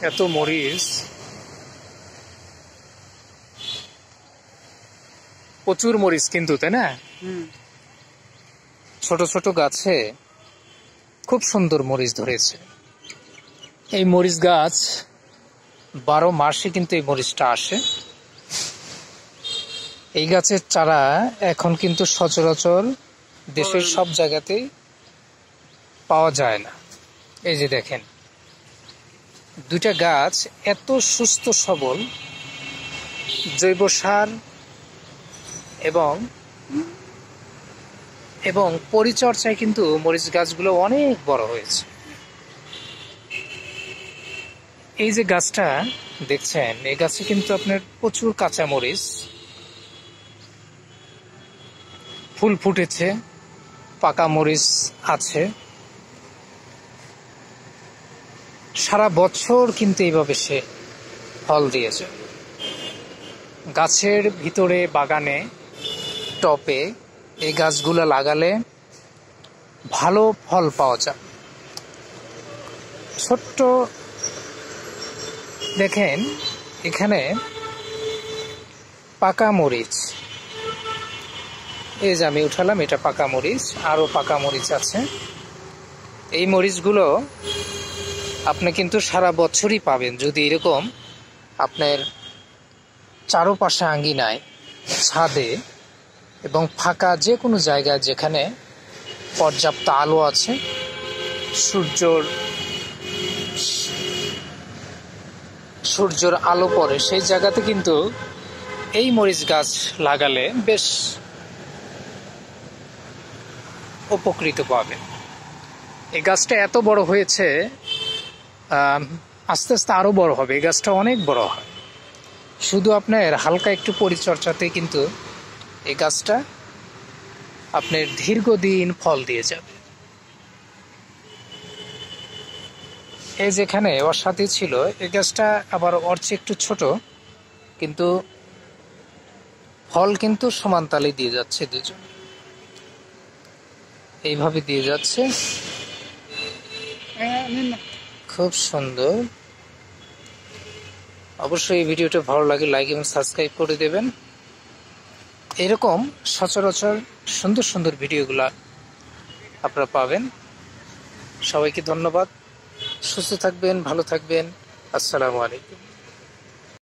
এত মরিচ, প্রচুর মরিচ কিন্তু, তাই না? ছোট ছোট গাছে খুব সুন্দর মরিচ ধরেছে। এই মরিচ গাছ 12 মাসে কিন্তু এই মরিচটা আসে। এই গাছের চারা এখন কিন্তু সচরাচর দেশের সব জায়গাতেই পাওয়া যায় না। এই যে দেখেন, দুইটা গাছ এত সুস্থ সবল, জৈব সার এবং পরিচর্যায় কিন্তু মরিচ গাছগুলো অনেক বড় হয়েছে। এই যে গাছটা দেখছেন, এই গাছে কিন্তু আপনার প্রচুর কাঁচা মরিচ, ফুল ফুটেছে, পাকা মরিচ আছে। সারা বছর কিন্তু এইভাবে সে ফল দিয়েছে। গাছের ভিতরে, বাগানে, টবে এই গাছগুলো লাগালে ভালো ফল পাওয়া যায়। ছোট্ট দেখেন, এখানে পাকা মরিচ, এই যে আমি উঠালাম, এটা পাকা মরিচ, আরো পাকা মরিচ আছে। এই মরিচগুলো আপনি কিন্তু সারা বছরই পাবেন যদি এরকম আপনার চারপাশে আঙ্গিনায়, ছাদে এবং ফাঁকা যে কোনো জায়গায় যেখানে পর্যাপ্ত আলো আছে, সূর্যের আলো পড়ে, সেই জায়গাতে কিন্তু এই মরিচ গাছ লাগালে বেশ উপকৃত পাবে। এই গাছটা এত বড় হয়েছে, আস্তে আস্তে আরো বড় হবে। এই গাছটা অনেক বড় হয়, শুধু আপনার হালকা একটু পরিচর্যাতে কিন্তু এই গাছটা আপনার দীর্ঘদিন ফল দিয়ে যাবে। এই যেখানে ওর সাথে ছিল, এই গাছটা আবার ওর চেয়ে একটু ছোট, কিন্তু ফল কিন্তু সমান তালে দিয়ে যাচ্ছে, দুজন এইভাবে দিয়ে যাচ্ছে, খুব সুন্দর। অবশ্যই এই ভিডিওটা ভালো লাগে লাইক এবং সাবস্ক্রাইব করে দেবেন। এরকম সচরাচর সুন্দর সুন্দর ভিডিওগুলা আপনারা পাবেন। সবাইকে ধন্যবাদ। সুস্থ থাকবেন, ভালো থাকবেন। আসসালামু আলাইকুম।